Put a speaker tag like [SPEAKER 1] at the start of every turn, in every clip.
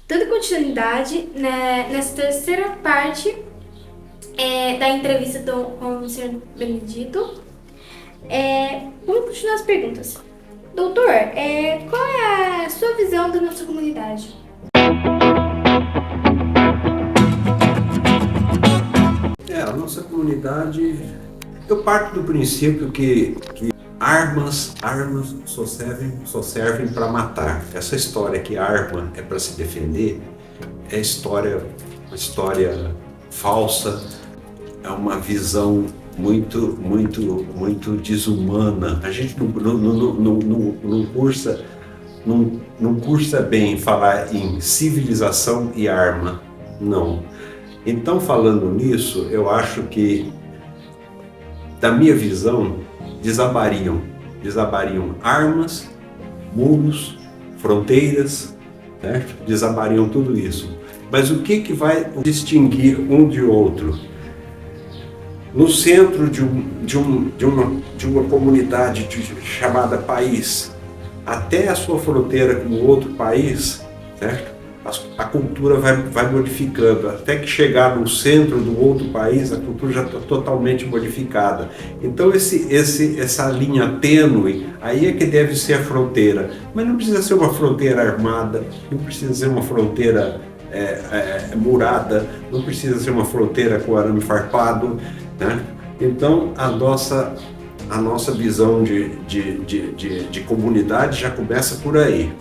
[SPEAKER 1] Dando continuidade, né, nessa terceira parte da entrevista com o Sr. Benedito, vamos continuar as perguntas. Doutor, qual é a sua visão da nossa comunidade?
[SPEAKER 2] A nossa comunidade, eu parto do princípio que armas só servem para matar. Essa história que arma é para se defender é uma história falsa, é uma visão muito desumana. A gente não cursa bem falar em civilização e arma, não. Então, falando nisso, eu acho que, da minha visão, desabariam armas, muros, fronteiras, certo? Desabariam tudo isso. Mas o que vai distinguir um de outro? No centro de uma comunidade chamada país, até a sua fronteira com outro país, certo? A cultura vai modificando, até que chegar no centro do outro país, a cultura já está totalmente modificada. Então essa linha tênue, aí é que deve ser a fronteira. Mas não precisa ser uma fronteira armada, não precisa ser uma fronteira murada, não precisa ser uma fronteira com arame farpado, né? Então a nossa visão de comunidade já começa por aí.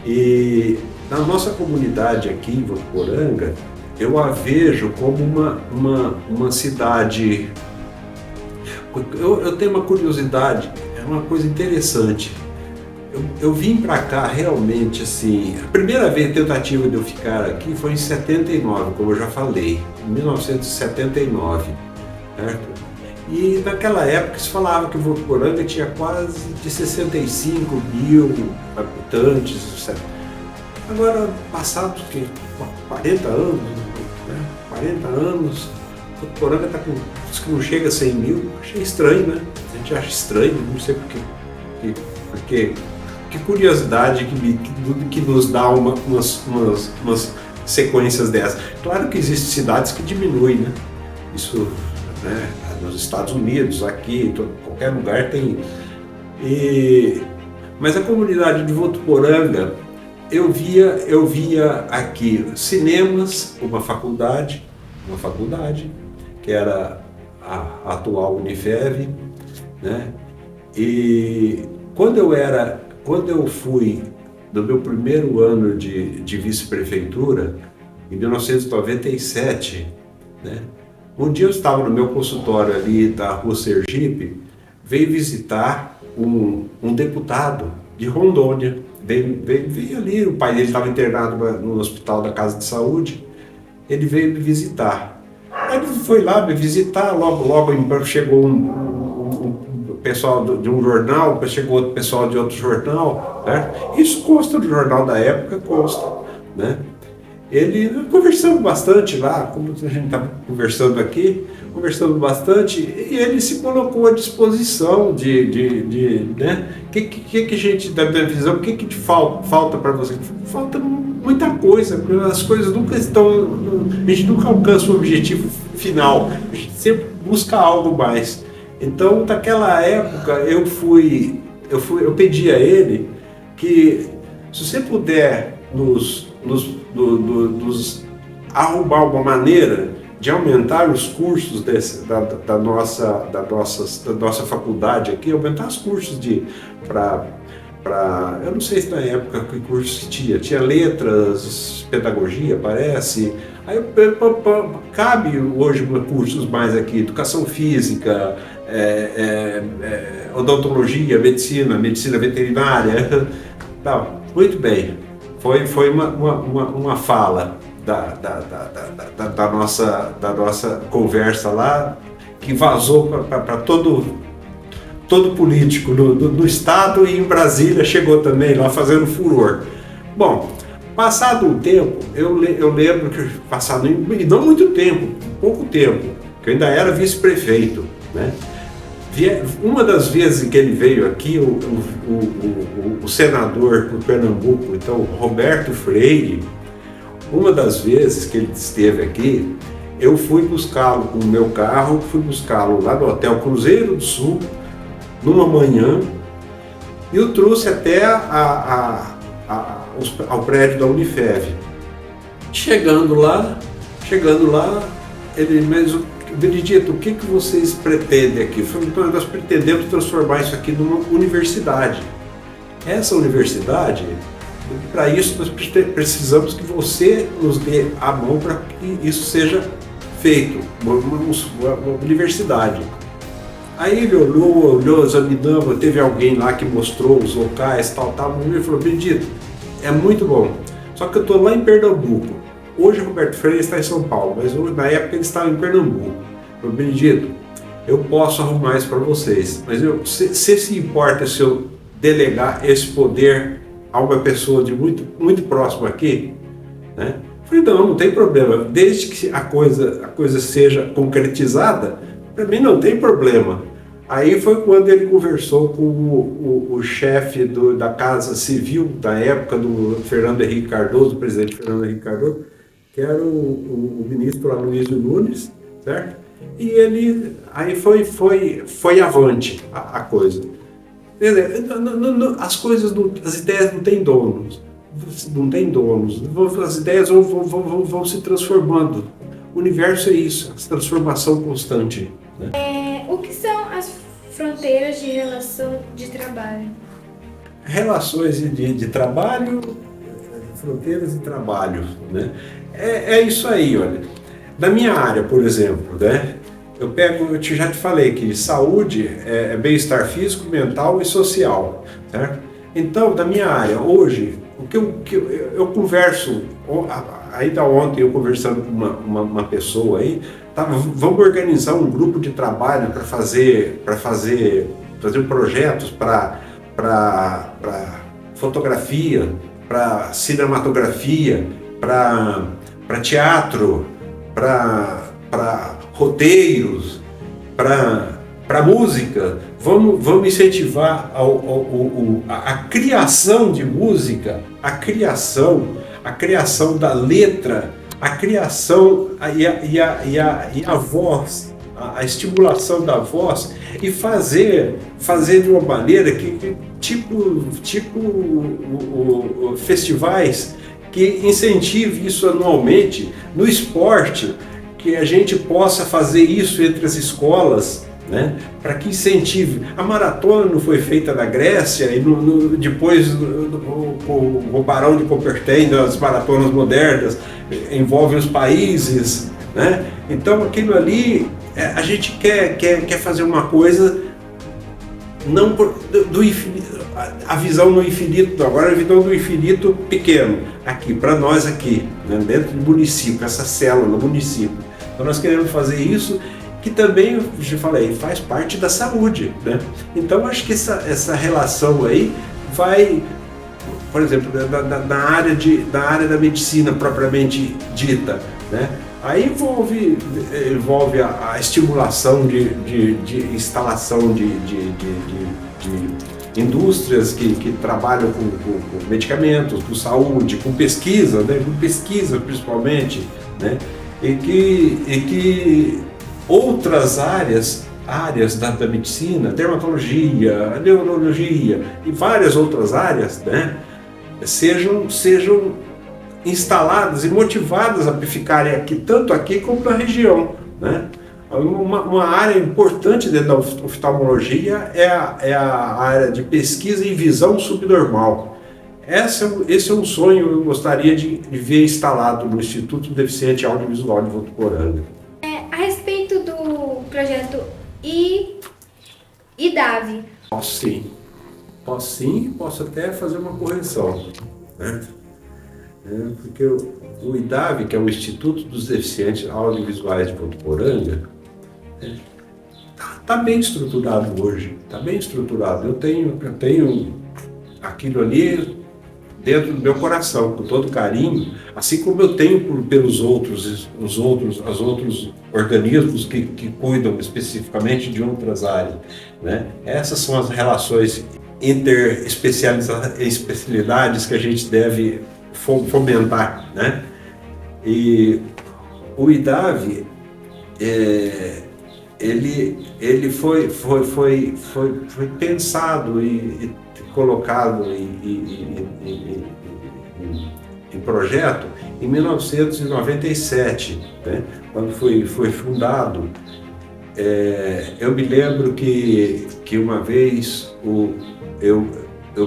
[SPEAKER 2] E na nossa comunidade aqui em Votuporanga, eu a vejo como uma cidade. Eu tenho uma curiosidade, é uma coisa interessante. Eu vim para cá realmente assim, a primeira tentativa de eu ficar aqui foi em 79, como eu já falei, em 1979, certo? E naquela época se falava que Votuporanga tinha quase de 65 mil habitantes, certo? Agora, passados 40 anos, né? 40 anos, Votuporanga está com, diz que não chega a 100 mil, achei estranho, né? A gente acha estranho, não sei porque que curiosidade que nos dá umas sequências dessas. Claro que existem cidades que diminuem, né? Isso, né? Nos Estados Unidos, aqui, qualquer lugar tem. Mas a comunidade de Votuporanga, eu via aqui cinemas, uma faculdade, que era a atual Unifev, né? E quando eu fui no meu primeiro ano de vice-prefeitura, em 1997, né? Um dia eu estava no meu consultório ali da Rua Sergipe, veio visitar um deputado de Rondônia. Veio ali, o pai dele estava internado no hospital da Casa de Saúde, ele veio me visitar. Aí ele foi lá me visitar, logo chegou um pessoal de um jornal, chegou outro pessoal de outro jornal, né? Isso consta do jornal da época, consta, né? Ele conversando bastante lá, como a gente estava conversando aqui, conversando bastante, e ele se colocou à disposição né? Que a gente, da minha visão, o que falta para você? Falta muita coisa, porque as coisas nunca estão, a gente nunca alcança o objetivo final, a gente sempre busca algo mais. Então, naquela época, eu pedi a ele que, se você puder nos arrumar uma maneira de aumentar os cursos da nossa faculdade aqui, aumentar os cursos eu não sei se na época que cursos tinha letras, pedagogia, parece. Aí cabe hoje cursos mais aqui, educação física, odontologia, medicina veterinária, tal. Muito bem. Foi uma fala da nossa conversa lá, que vazou para todo político no estado e em Brasília, chegou também lá fazendo furor. Bom, passado um tempo, eu lembro que passado, e não muito tempo, pouco tempo, que eu ainda era vice-prefeito, né? Uma das vezes em que ele veio aqui, o senador por Pernambuco, então Roberto Freire, Uma das vezes que ele esteve aqui, eu fui buscá-lo com o meu carro, fui buscá-lo lá no Hotel Cruzeiro do Sul, numa manhã, e o trouxe até ao prédio da Unifev. Chegando lá, ele mesmo, Benedito, o que vocês pretendem aqui? Eu falei, então, nós pretendemos transformar isso aqui numa universidade. Essa universidade, para isso nós precisamos que você nos dê a mão para que isso seja feito, uma universidade. Aí ele olhou, examinando, teve alguém lá que mostrou os locais, tal, e ele falou, Benedito, é muito bom, só que eu estou lá em Pernambuco. Hoje o Roberto Freire está em São Paulo, mas na época ele estava em Pernambuco. Eu falei, Benedito, eu posso arrumar isso para vocês, mas você se importa se eu delegar esse poder a uma pessoa de muito próximo aqui? Né? Eu falei, não tem problema, desde que a coisa seja concretizada, para mim não tem problema. Aí foi quando ele conversou com o chefe da Casa Civil da época do Fernando Henrique Cardoso, do presidente Fernando Henrique Cardoso, que era o ministro Aloysio Nunes, certo? E ele, aí foi avante a coisa. As ideias não têm donos, as ideias vão se transformando. O universo é isso, essa transformação constante. Né?
[SPEAKER 1] O que são as fronteiras de relação de trabalho?
[SPEAKER 2] Relações de trabalho, fronteiras de trabalho, né? É isso aí, olha. Na minha área, por exemplo, né? Eu já te falei que saúde é bem-estar físico, mental e social, certo? Então, da minha área, hoje, o que eu converso, ainda ontem eu conversando com uma pessoa aí, vamos organizar um grupo de trabalho para fazer projetos para fotografia, para cinematografia, para teatro, para roteiros, para música. Vamos incentivar a criação de música, a criação da letra, a criação e a voz, a estimulação da voz, e fazer de uma maneira que tipo festivais que incentive isso anualmente no esporte, que a gente possa fazer isso entre as escolas, né? Para que incentive. A maratona não foi feita na Grécia e depois o Barão de Coubertin, das maratonas modernas, envolve os países, né? Então aquilo ali, a gente quer fazer uma coisa não do infinito, a visão no infinito, agora a visão do infinito pequeno, aqui, para nós aqui, né? Dentro do município, essa célula no município. Então nós queremos fazer isso, que também, eu já falei, faz parte da saúde, né? Então acho que essa relação aí vai, por exemplo, na área da medicina propriamente dita, né? Aí envolve a estimulação de instalação de indústrias que trabalham com medicamentos, com saúde, com pesquisa, né? Com pesquisa principalmente, né? E que outras áreas da medicina, dermatologia, neurologia e várias outras áreas, né, sejam instaladas e motivadas a ficarem aqui, tanto aqui como na região, né? Uma área importante dentro da oftalmologia é a área de pesquisa em visão subnormal. Esse é um sonho que eu gostaria de ver instalado no Instituto Deficiente Audiovisual de Votuporanga.
[SPEAKER 1] A respeito do projeto IDAV.
[SPEAKER 2] Posso sim, posso até fazer uma correção, né? Porque o IDAV, que é o Instituto dos Deficientes Audiovisuais de Votuporanga, está bem estruturado hoje, está bem estruturado. Eu tenho aquilo ali dentro do meu coração, com todo carinho, assim como eu tenho pelos outros organismos que cuidam especificamente de outras áreas, né? Essas são as relações interespecialidades que a gente deve fomentar, né? E o IDAV, ele foi pensado e colocado em projeto em 1997, né? Quando foi fundado. Eu me lembro que uma vez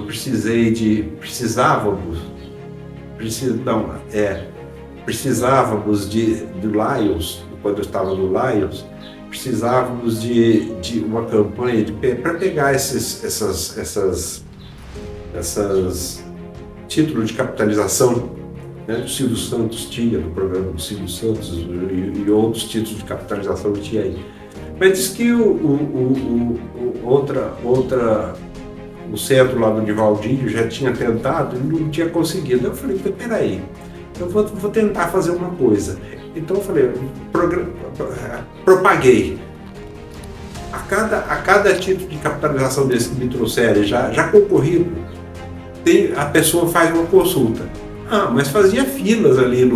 [SPEAKER 2] precisávamos do Lions, quando eu estava no Lions, precisávamos de uma campanha para pegar essas títulos de capitalização, né, do Silvio Santos tinha, do programa do Silvio Santos e outros títulos de capitalização que tinha aí. Mas diz que o centro lá do Nivaldinho já tinha tentado e não tinha conseguido. Eu falei, peraí, eu vou tentar fazer uma coisa. Então eu falei, propaguei. A cada título de capitalização desse que me trouxerem, já concorrido, a pessoa faz uma consulta. Mas fazia filas ali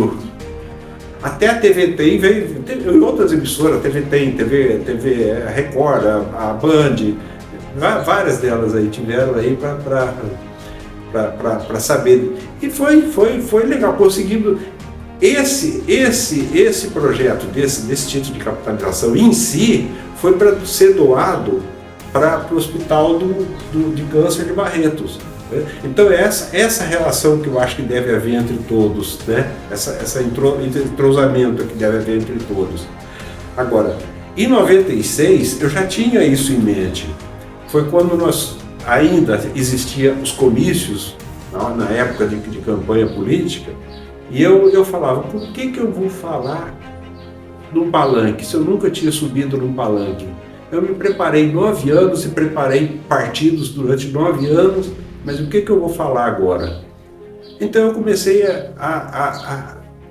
[SPEAKER 2] até a TV Tem veio, em outras emissoras, a TV Tem, TV Record, a Band, várias delas aí tiveram aí para saber. E foi legal, conseguindo esse projeto desse título de capitalização em si foi para ser doado para o Hospital de Câncer de Barretos. Então essa relação que eu acho que deve haver entre todos, né? Esse entrosamento que deve haver entre todos. Agora, em 96 eu já tinha isso em mente. Foi quando ainda existiam os comícios, na época de campanha política, e eu falava, por que eu vou falar num palanque, se eu nunca tinha subido num palanque? Eu me preparei 9 anos e preparei partidos durante 9 anos, mas o que eu vou falar agora? Então eu comecei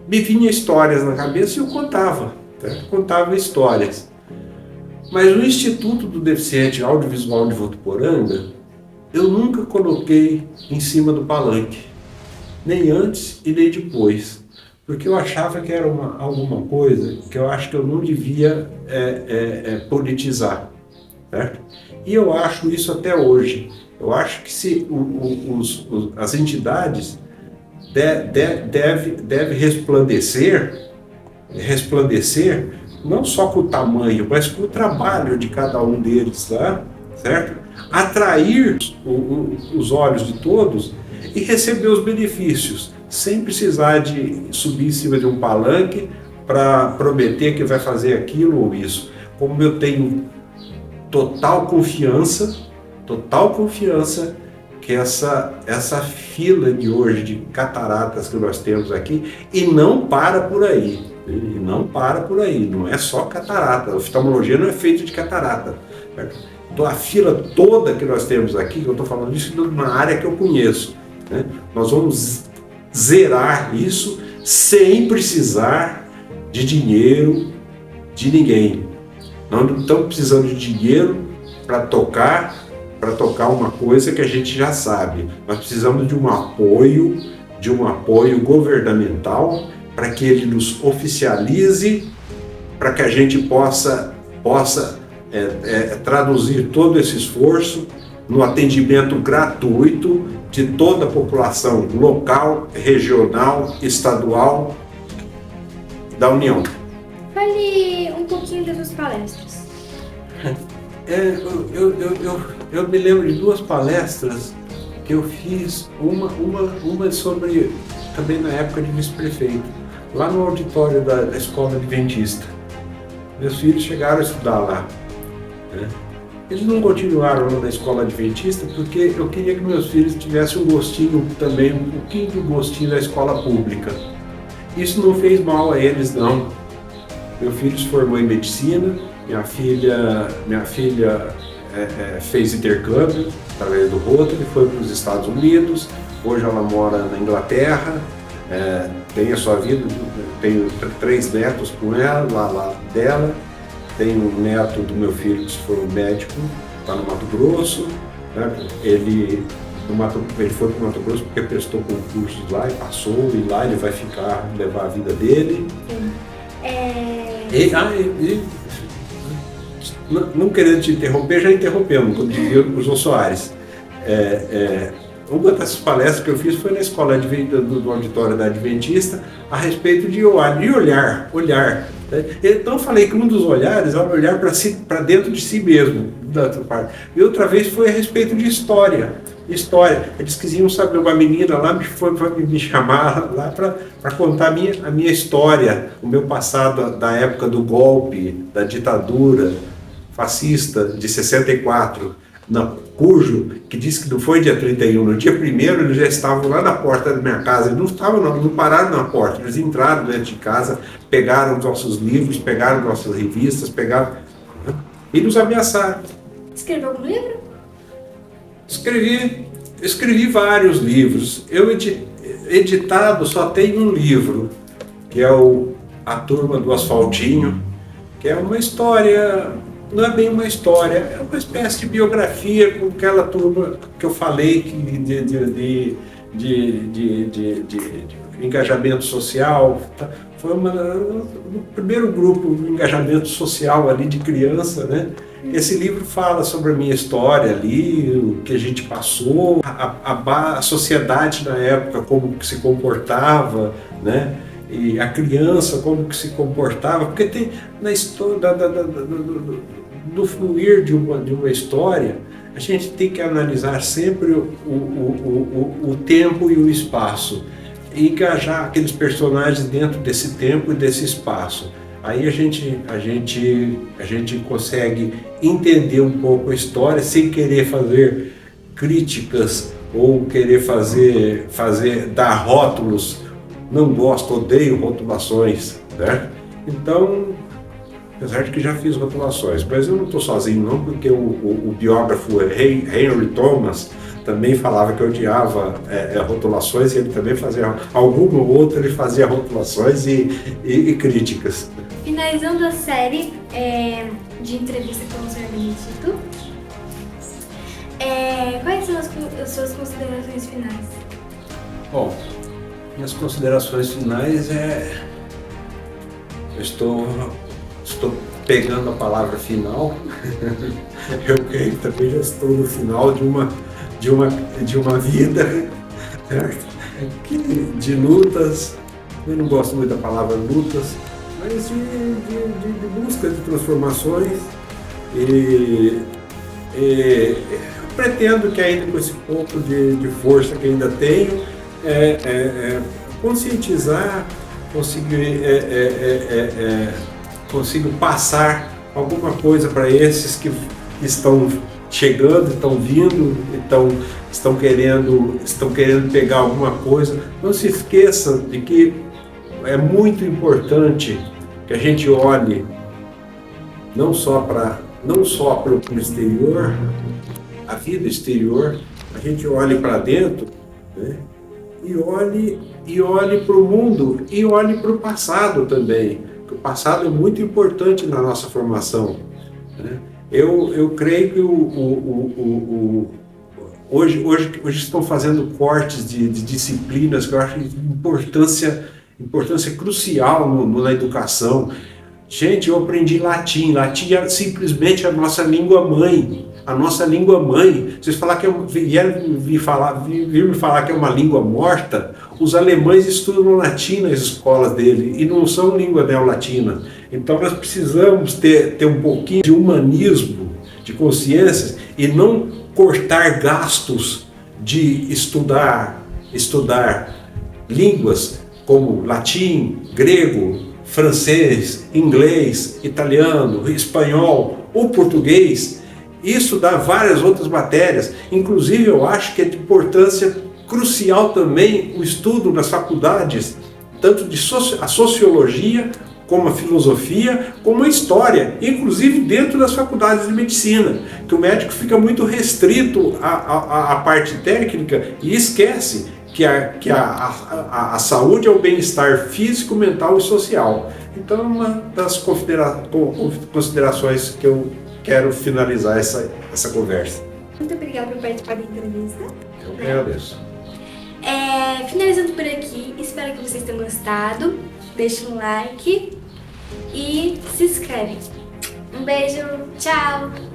[SPEAKER 2] me vinha histórias na cabeça e eu contava histórias. Mas o Instituto do Deficiente Audiovisual de Votuporanga, eu nunca coloquei em cima do palanque, nem antes e nem depois, porque eu achava que era alguma coisa que eu acho que eu não devia politizar, certo? E eu acho isso até hoje. Eu acho que se as entidades devem resplandecer não só com o tamanho, mas com o trabalho de cada um deles, tá? Certo? Atrair os olhos de todos e receber os benefícios, sem precisar de subir em cima de um palanque para prometer que vai fazer aquilo ou isso. Como eu tenho total confiança que essa fila de hoje de cataratas que nós temos aqui, e não para por aí, não é só catarata, a oftalmologia não é feita de catarata, certo? Então a fila toda que nós temos aqui, eu estou falando isso numa área que eu conheço, né? Nós vamos zerar isso sem precisar de dinheiro de ninguém. Nós não estamos precisando de dinheiro para tocar uma coisa que a gente já sabe. Nós precisamos de um apoio governamental para que ele nos oficialize, para que a gente possa traduzir todo esse esforço no atendimento gratuito de toda a população local, regional, estadual da União.
[SPEAKER 1] Fale um pouquinho das suas palestras.
[SPEAKER 2] Eu me lembro de 2 palestras que eu fiz, uma sobre, também na época de vice-prefeito, lá no auditório da Escola Adventista. Meus filhos chegaram a estudar lá, né? Eles não continuaram lá na Escola Adventista porque eu queria que meus filhos tivessem um pouquinho do gostinho da escola pública. Isso não fez mal a eles, não. Meu filho se formou em medicina, minha filha fez intercâmbio através do Rotary, foi para os Estados Unidos, hoje ela mora na Inglaterra, tem a sua vida, tenho 3 netos com ela, lá dela, tenho um neto do meu filho que se formou médico, está no Mato Grosso, né? Ele Ele foi para o Mato Grosso porque prestou concursos lá e passou, e lá ele vai ficar, levar a vida dele.
[SPEAKER 1] Sim.
[SPEAKER 2] Não querendo te interromper, já interrompemos, como dizia o João Soares. Uma das palestras que eu fiz foi na escola do auditório da Adventista a respeito de olhar. Né? Então eu falei que um dos olhares era olhar para dentro de si mesmo. E outra vez foi a respeito de história. Eles quisiam saber, uma menina lá me chamar lá para contar a minha história, o meu passado da época do golpe, da ditadura fascista de 64, cujo, que disse que não foi dia 31, no dia 1º eles já estavam lá na porta da minha casa, eles não pararam na porta, eles entraram dentro de casa, pegaram os nossos livros, pegaram nossas revistas, e nos ameaçaram.
[SPEAKER 1] Escreveu algum livro?
[SPEAKER 2] Escrevi vários livros. Eu editado só tem um livro, que é A Turma do Asfaltinho, que é uma história, não é bem uma história, é uma espécie de biografia com aquela turma que eu falei de engajamento social. Foi o primeiro grupo de engajamento social ali de criança, né? Esse livro fala sobre a minha história ali, o que a gente passou, a sociedade na época, como que se comportava, né? E a criança, como que se comportava, porque tem na história do fluir de uma história, a gente tem que analisar sempre o tempo e o espaço, e engajar aqueles personagens dentro desse tempo e desse espaço. Aí a gente consegue entender um pouco a história sem querer fazer críticas ou querer dar rótulos. Não gosto, odeio rotulações, né? Então, apesar de que já fiz rotulações, mas eu não estou sozinho não, porque o biógrafo Henry Thomas também falava que odiava rotulações, e ele também fazia alguma ou outra, ele fazia rotulações e críticas.
[SPEAKER 1] Finalizando a série de entrevista com o Sr. Benedito, quais são as suas considerações finais?
[SPEAKER 2] Bom, minhas considerações finais eu estou pegando a palavra final. Eu creio que também já estou no final de uma vida, certo? De lutas. Eu não gosto muito da palavra lutas, mas de busca de transformações, e pretendo que ainda com esse pouco de força que ainda tenho, conscientizar, consigo passar alguma coisa para esses que estão chegando, estão vindo, estão querendo pegar alguma coisa. Não se esqueça de que é muito importante que a gente olhe não só para o exterior, a vida exterior, a gente olhe para dentro, né? E olhe para o mundo, e olhe para o passado também, porque o passado é muito importante na nossa formação, né? Eu creio que hoje estão fazendo cortes de disciplinas que eu acho de importância crucial na educação. Gente, eu aprendi latim. Latim é simplesmente a nossa língua mãe. A nossa língua mãe. Vocês vieram me falar que é uma língua morta. Os alemães estudam latim nas escolas dele e não são língua neolatina. Então nós precisamos ter um pouquinho de humanismo, de consciência, e não cortar gastos de estudar línguas como latim, grego, francês, inglês, italiano, espanhol ou português, e estudar várias outras matérias. Inclusive, eu acho que é de importância crucial também o estudo nas faculdades, tanto a sociologia, como a filosofia, como a história, inclusive dentro das faculdades de medicina, que o médico fica muito restrito à parte técnica e esquece que a saúde é o bem-estar físico, mental e social. Então, é uma das considerações que eu quero finalizar essa conversa.
[SPEAKER 1] Muito obrigada por participar da entrevista.
[SPEAKER 2] Eu que agradeço.
[SPEAKER 1] Finalizando por aqui, espero que vocês tenham gostado. Deixe um like e se inscreve. Um beijo, tchau!